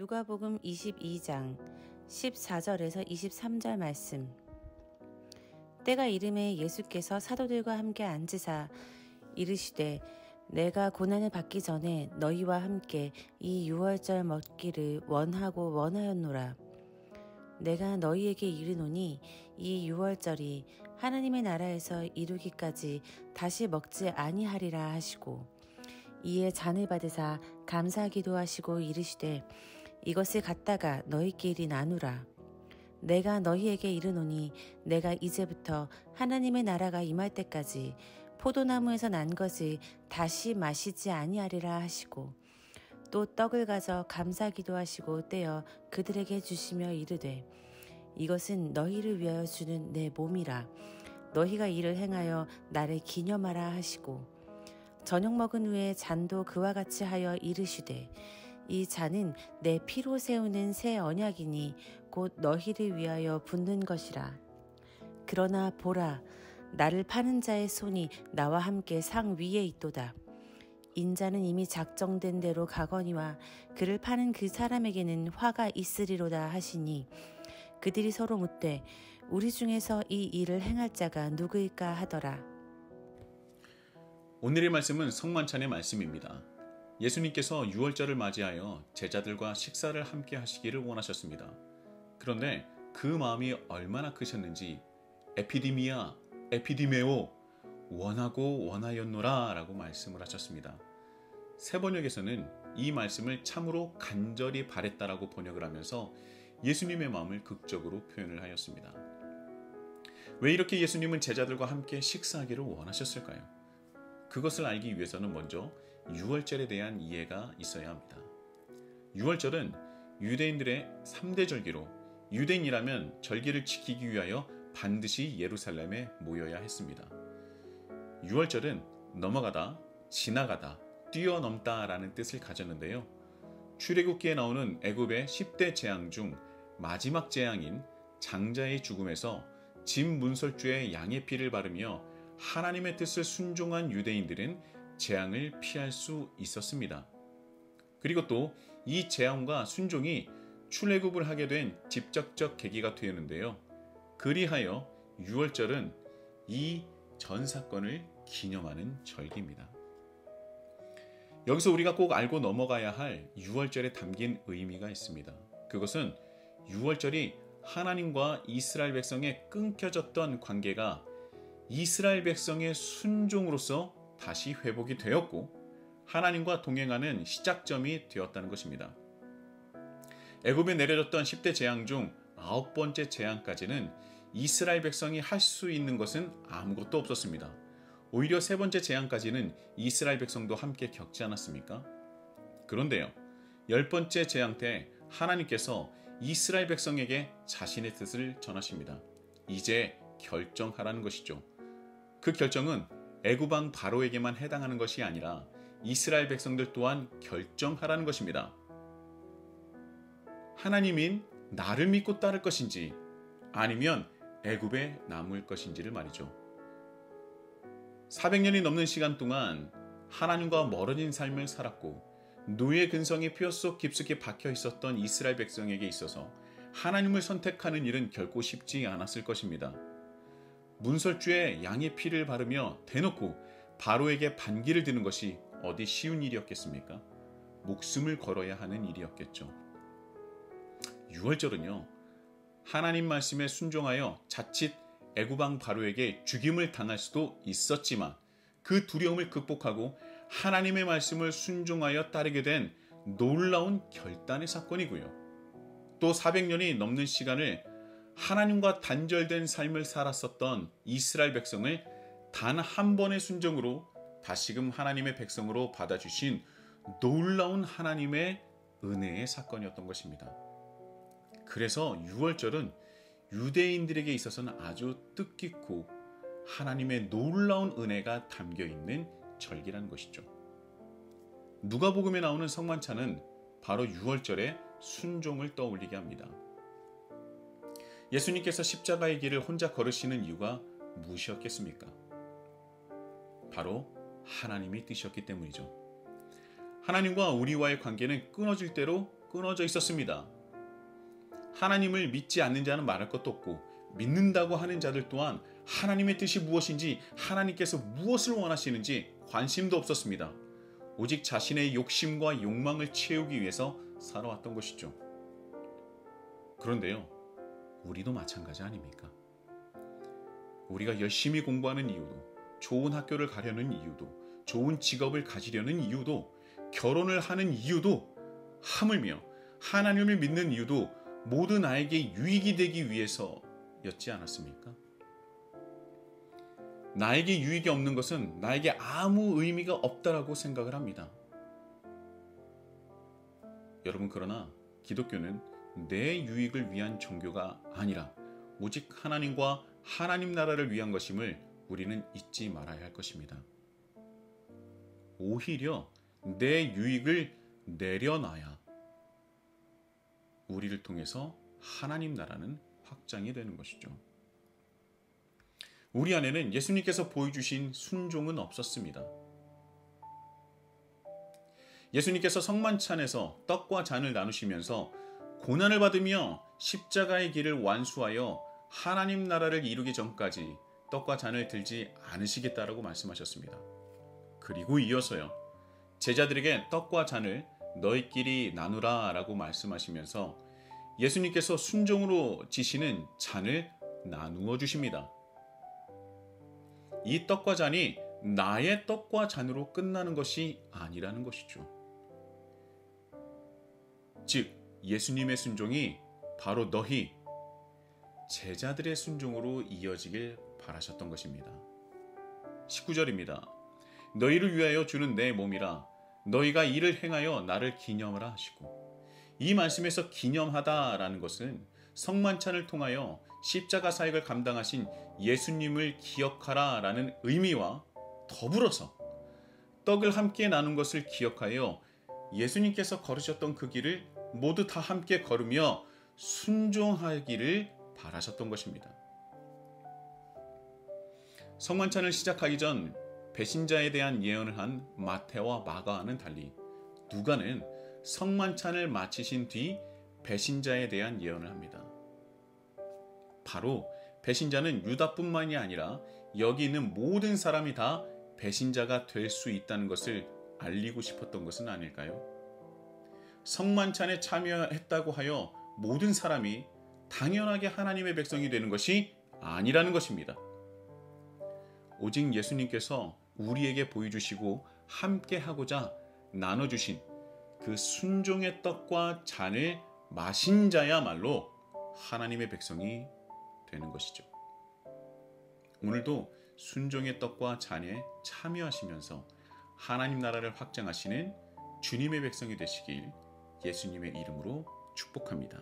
누가복음 22장 14절에서 23절 말씀. 때가 이름에 예수께서 사도들과 함께 앉으사 이르시되 내가 고난을 받기 전에 너희와 함께 이 유월절 먹기를 원하고 원하였노라. 내가 너희에게 이르노니 이 유월절이 하나님의 나라에서 이루기까지 다시 먹지 아니하리라 하시고, 이에 잔을 받으사 감사 기도하시고 이르시되 이것을 갖다가 너희끼리 나누라. 내가 너희에게 이르노니 내가 이제부터 하나님의 나라가 임할 때까지 포도나무에서 난 것을 다시 마시지 아니하리라 하시고, 또 떡을 가져 감사 기도하시고 떼어 그들에게 주시며 이르되 이것은 너희를 위하여 주는 내 몸이라. 너희가 이를 행하여 나를 기념하라 하시고, 저녁 먹은 후에 잔도 그와 같이 하여 이르시되 이 잔은 내 피로 세우는 새 언약이니 곧 너희를 위하여 붓는 것이라. 그러나 보라, 나를 파는 자의 손이 나와 함께 상 위에 있도다. 인자는 이미 작정된 대로 가거니와 그를 파는 그 사람에게는 화가 있으리로다 하시니, 그들이 서로 묻되 우리 중에서 이 일을 행할 자가 누구일까 하더라. 오늘의 말씀은 성만찬의 말씀입니다. 예수님께서 유월절을 맞이하여 제자들과 식사를 함께 하시기를 원하셨습니다. 그런데 그 마음이 얼마나 크셨는지 에피디미아, 에피디메오, 원하고 원하였노라 라고 말씀을 하셨습니다. 새 번역에서는 이 말씀을 참으로 간절히 바랬다라고 번역을 하면서 예수님의 마음을 극적으로 표현을 하였습니다. 왜 이렇게 예수님은 제자들과 함께 식사하기를 원하셨을까요? 그것을 알기 위해서는 먼저 유월절에 대한 이해가 있어야 합니다. 유월절은 유대인들의 3대 절기로, 유대인이라면 절기를 지키기 위하여 반드시 예루살렘에 모여야 했습니다. 유월절은 넘어가다, 지나가다, 뛰어넘다 라는 뜻을 가졌는데요. 출애굽기에 나오는 애굽의 10대 재앙 중 마지막 재앙인 장자의 죽음에서 집 문설주에 양의 피를 바르며 하나님의 뜻을 순종한 유대인들은 재앙을 피할 수 있었습니다. 그리고 또 이 재앙과 순종이 출애굽을 하게 된 직접적 계기가 되었는데요. 그리하여 유월절은 이 전 사건을 기념하는 절기입니다. 여기서 우리가 꼭 알고 넘어가야 할 유월절에 담긴 의미가 있습니다. 그것은 유월절이 하나님과 이스라엘 백성의 끊겨졌던 관계가 이스라엘 백성의 순종으로서 다시 회복이 되었고, 하나님과 동행하는 시작점이 되었다는 것입니다. 애굽에 내려졌던 10대 재앙 중 9번째 재앙까지는 이스라엘 백성이 할 수 있는 것은 아무것도 없었습니다. 오히려 3번째 재앙까지는 이스라엘 백성도 함께 겪지 않았습니까? 그런데요, 10번째 재앙 때 하나님께서 이스라엘 백성에게 자신의 뜻을 전하십니다. 이제 결정하라는 것이죠. 그 결정은 애굽 왕 바로에게만 해당하는 것이 아니라 이스라엘 백성들 또한 결정하라는 것입니다. 하나님인 나를 믿고 따를 것인지 아니면 애굽에 남을 것인지를 말이죠. 400년이 넘는 시간 동안 하나님과 멀어진 삶을 살았고 노예 근성이 뼈 속 깊숙이 박혀 있었던 이스라엘 백성에게 있어서 하나님을 선택하는 일은 결코 쉽지 않았을 것입니다. 문설주에 양의 피를 바르며 대놓고 바로에게 반기를 드는 것이 어디 쉬운 일이었겠습니까? 목숨을 걸어야 하는 일이었겠죠. 유월절은요, 하나님 말씀에 순종하여 자칫 애굽 왕 바로에게 죽임을 당할 수도 있었지만 그 두려움을 극복하고 하나님의 말씀을 순종하여 따르게 된 놀라운 결단의 사건이고요. 또 400년이 넘는 시간을 하나님과 단절된 삶을 살았었던 이스라엘 백성을 단 한 번의 순종으로 다시금 하나님의 백성으로 받아주신 놀라운 하나님의 은혜의 사건이었던 것입니다. 그래서 유월절은 유대인들에게 있어서는 아주 뜻깊고 하나님의 놀라운 은혜가 담겨있는 절기라는 것이죠. 누가복음에 나오는 성만찬은 바로 유월절의 순종을 떠올리게 합니다. 예수님께서 십자가의 길을 혼자 걸으시는 이유가 무엇이었겠습니까? 바로 하나님이 뜻이었기 때문이죠. 하나님과 우리와의 관계는 끊어질 대로 끊어져 있었습니다. 하나님을 믿지 않는 자는 말할 것도 없고 믿는다고 하는 자들 또한 하나님의 뜻이 무엇인지 하나님께서 무엇을 원하시는지 관심도 없었습니다. 오직 자신의 욕심과 욕망을 채우기 위해서 살아왔던 것이죠. 그런데요, 우리도 마찬가지 아닙니까? 우리가 열심히 공부하는 이유도, 좋은 학교를 가려는 이유도, 좋은 직업을 가지려는 이유도, 결혼을 하는 이유도, 하물며 하나님을 믿는 이유도 모두 나에게 유익이 되기 위해서였지 않았습니까? 나에게 유익이 없는 것은 나에게 아무 의미가 없다라고 생각을 합니다. 여러분, 그러나 기독교는 내 유익을 위한 종교가 아니라 오직 하나님과 하나님 나라를 위한 것임을 우리는 잊지 말아야 할 것입니다. 오히려 내 유익을 내려놔야 우리를 통해서 하나님 나라는 확장이 되는 것이죠. 우리 안에는 예수님께서 보여주신 순종은 없었습니다. 예수님께서 성만찬에서 떡과 잔을 나누시면서 고난을 받으며 십자가의 길을 완수하여 하나님 나라를 이루기 전까지 떡과 잔을 들지 않으시겠다라고 말씀하셨습니다. 그리고 이어서요, 제자들에게 떡과 잔을 너희끼리 나누라 라고 말씀하시면서 예수님께서 순종으로 지시는 잔을 나누어 주십니다. 이 떡과 잔이 나의 떡과 잔으로 끝나는 것이 아니라는 것이죠. 즉, 예수님의 순종이 바로 너희 제자들의 순종으로 이어지길 바라셨던 것입니다. 19절입니다. 너희를 위하여 주는 내 몸이라 너희가 이를 행하여 나를 기념하라 하시고, 이 말씀에서 기념하다라는 것은 성만찬을 통하여 십자가 사역을 감당하신 예수님을 기억하라 라는 의미와 더불어서 떡을 함께 나눈 것을 기억하여 예수님께서 걸으셨던 그 길을 모두 다 함께 걸으며 순종하기를 바라셨던 것입니다. 성만찬을 시작하기 전 배신자에 대한 예언을 한 마태와 마가와는 달리 누가는 성만찬을 마치신 뒤 배신자에 대한 예언을 합니다. 바로 배신자는 유다뿐만이 아니라 여기 있는 모든 사람이 다 배신자가 될 수 있다는 것을 알리고 싶었던 것은 아닐까요? 성만찬에 참여했다고 하여 모든 사람이 당연하게 하나님의 백성이 되는 것이 아니라는 것입니다. 오직 예수님께서 우리에게 보여주시고 함께 하고자 나눠주신 그 순종의 떡과 잔을 마신 자야말로 하나님의 백성이 되는 것이죠. 오늘도 순종의 떡과 잔에 참여하시면서 하나님 나라를 확장하시는 주님의 백성이 되시길 예수님의 이름으로 축복합니다.